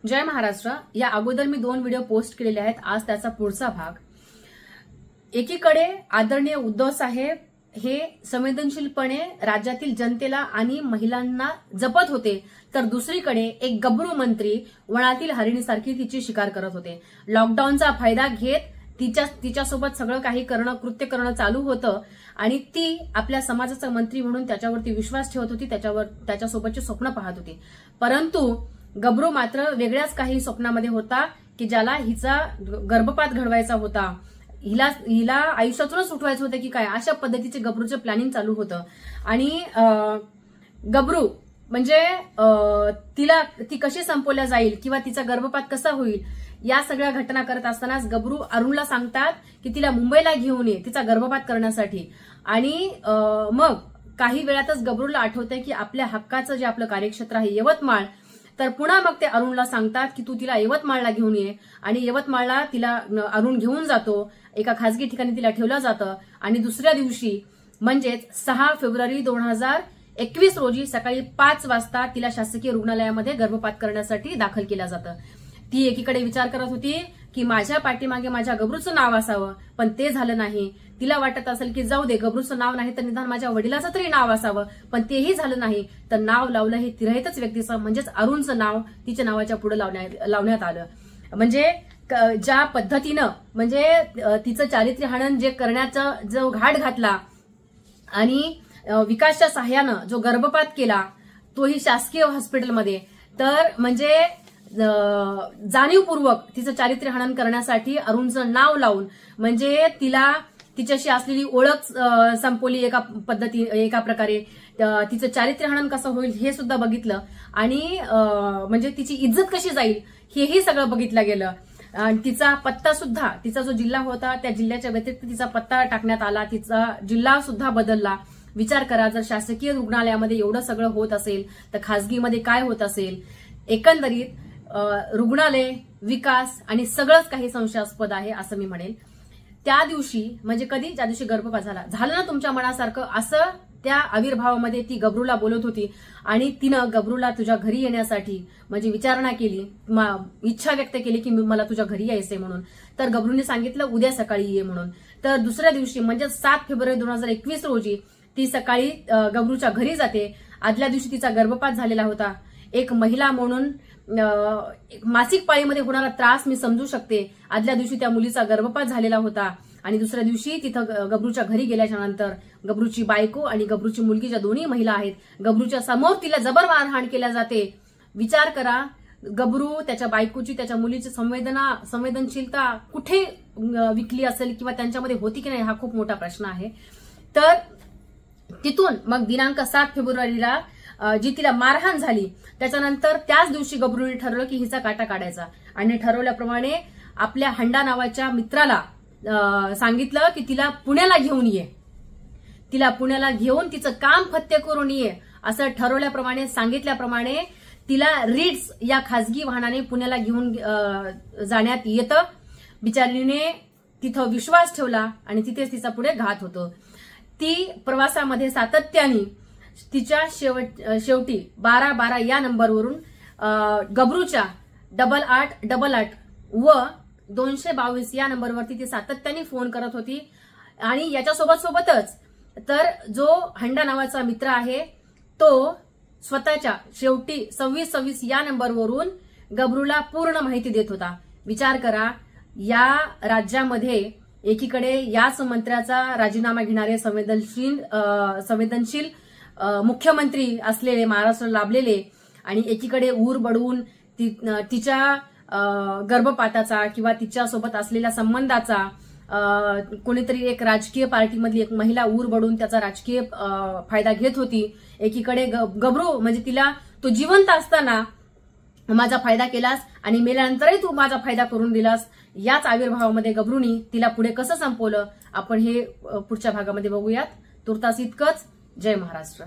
जय महाराष्ट्र। या अगोदर मी 2 video post केलेले आहेत, आज त्याचा पुढचा भाग। एकीकडे आदरणीय उद्धव साहेब हे संवेदनशीलपणे राज्यातील जनतेला आणि महिलांना जपत होते, तर दुसरीकडे एक गबरू मंत्री वनातील हरिणीसारखी तिची शिकार करत होते। लॉकडाऊनचा फायदा घेत तिच्यासोबत सगळं काही कृत्य करणं चालू होतं आणि ती आपल्या समाजाचा मंत्री म्हणून त्याच्यावरती विश्वास ठेवत होती, त्याच्यासोबतची स्वप्न पाहत होती। परंतु गबरू मात्र वेगळ्याच काही स्वप्नामध्ये होता की ज्याला हिचा गर्भपात घडवायचा होता, हिला आयुष्यातूनच उठवायचं होतं की काय, अशा पद्धतीचे गबरूचं प्लॅनिंग चालू होतं। आणि गबरू म्हणजे ती कशी संपवल्या जाईल किंवा तिचा गर्भपात कसा होईल या सगळ्या घटना करत असतानाच गबरू अरुणला सांगतात की तिला मुंबईला घेऊन ये तिचा गर्भपात करण्यासाठी। आणि मग काही वेळातच गबरूला आठवतंय की आपल्या हक्काचं जे आपलं कार्यक्षेत्र आहे यवतमाळ, तर पुन्हा मग ते अरुणला सांगतात की तू तिला यवतमाळला घेऊन ये। आणि यवतमाळला तिला अरुण घेऊन जातो, एका खासगी ठिकाणी तिला ठेवलं जातं आणि दुसऱ्या दिवशी म्हणजेच 6 फेब्रुवारी 2021 रोजी सकाळी 5 वाजता तिला शासकीय रुग्णालयामध्ये गर्भपात करण्यासाठी दाखल केलं जातं। ती एकीकडे विचार करत होती की माझ्या पाठीमागे माझ्या गबरूचं नाव असावं, पण ते झालं नाही। तिला वाटत असेल की जाऊ दे, गबरूचं नाव नाही तर निदान माझ्या वडिलाचं तरी नाव असावं, पण तेही झालं नाही। तर नाव लावलं हे तिरहितच व्यक्तीचं म्हणजेच अरुणचं नाव तिच्या नावाच्या पुढे लावण्यात आलं। म्हणजे ज्या पद्धतीनं म्हणजे तिचं चारित्र्य हनन जे करण्याचा जो घाट घातला आणि विकासच्या सहाय्यानं जो गर्भपात केला तोही शासकीय हॉस्पिटलमध्ये, तर म्हणजे जाणीवपूर्वक तिचं चारित्र्य हनन करण्यासाठी अरुणचं नाव लावून म्हणजे तिच्याशी असलेली ओळख संपवली एका प्रकारे। तिचं चारित्र्य हनन कसं होईल हे सुद्धा बघितलं आणि म्हणजे तिची इज्जत कशी जाईल हेही सगळं बघितलं गेलं। तिचा पत्ता सुद्धा, तिचा जो जिल्हा होता त्या जिल्ह्याच्या व्यतिरिक्त तिचा पत्ता टाकण्यात आला, तिचा जिल्हा सुद्धा बदलला। विचार करा, जर शासकीय रुग्णालयामध्ये एवढं सगळं होत असेल तर खासगीमध्ये काय होत असेल। एकंदरीत रुग्णालय, विकास आणि सगळंच काही संशयास्पद आहे असं मी म्हणेल। त्या दिवशी म्हणजे कधी, ज्या दिवशी गर्भपात झालं ना तुमच्या मनासारखं, असं त्या आविर्भावामध्ये ती गबरूला बोलत होती आणि तिनं गबरूला तुझ्या घरी येण्यासाठी म्हणजे विचारणा केली, इच्छा व्यक्त केली की मला तुझ्या घरी यायचंय म्हणून। तर गबरूने सांगितलं उद्या सकाळी ये म्हणून। तर दुसऱ्या दिवशी म्हणजे 7 फेब्रुवारी 2021 रोजी ती सकाळी गबरूच्या घरी जाते। आदल्या दिवशी तिचा गर्भपात झालेला होता। एक महिला म्हणून मासिक पाळीमध्ये होणारा त्रास मी समजू शकते। आदल्या दिवशी त्या मुलीचा गर्भपात झालेला होता आणि दुसऱ्या दिवशी तिथं गबरूच्या घरी गेल्याच्या नंतर गबरूची बायको आणि गबरूची मुलगी ज्या दोन्ही महिला आहेत, गबरूच्या समोर तिला जबर मारहाण केल्या जाते। विचार करा, गबरू, त्याच्या बायकोची, त्याच्या मुलीची संवेदनशीलता कुठे विकली असेल किंवा त्यांच्यामध्ये होती की नाही हा खूप मोठा प्रश्न आहे। तर तिथून मग दिनांक 7 फेब्रुवारीला जी तिला मारहाण झाली त्याच्यानंतर त्याच दिवशी गबरूने ठरवलं की हिचा काटा काढायचा आणि ठरवल्याप्रमाणे आपल्या हंडा नावाच्या मित्राला सांगितलं की तिला पुण्याला घेऊन ये, तिला पुण्याला घेऊन तिचं काम फत्ते करून ये असं ठरवल्याप्रमाणे सांगितल्याप्रमाणे तिला रीड्स या खासगी वाहनाने पुण्याला घेऊन जाण्यात येतं। बिचारीने तिथं विश्वास ठेवला आणि तिथेच तिचा पुढे घात होतो। ती प्रवासामध्ये सातत्याने तिच्या शेवटी 1212 या नंबरवरून गबरूच्या 8888 व 222 या नंबरवरती ती सातत्याने फोन करत होती। आणि याच्यासोबतच तर जो हंडा नावाचा मित्र आहे तो स्वतःच्या शेवटी 2626 या नंबरवरून गबरूला पूर्ण माहिती देत होता। विचार करा, या राज्यामध्ये एकीकडे याच मंत्र्याचा राजीनामा घेणारे संवेदनशील मुख्यमंत्री असलेले, महाराष्ट्र लाभलेले, आणि एकीकडे ऊर बडवून तिच्या गर्भपाताचा किंवा तिच्यासोबत असलेल्या संबंधाचा कोणीतरी एक राजकीय पार्टीमधली एक महिला ऊर बडवून त्याचा राजकीय फायदा घेत होती। एकीकडे गबरू म्हणजे तिला तो जिवंत असताना माझा फायदा केलास आणि मेल्यानंतरही तू माझा फायदा करून दिलास। याच आविर्भावामध्ये गबरूनी तिला पुढे कसं संपवलं आपण हे पुढच्या भागामध्ये बघूयात। तुर्तास इतकंच। जय महाराष्ट्र।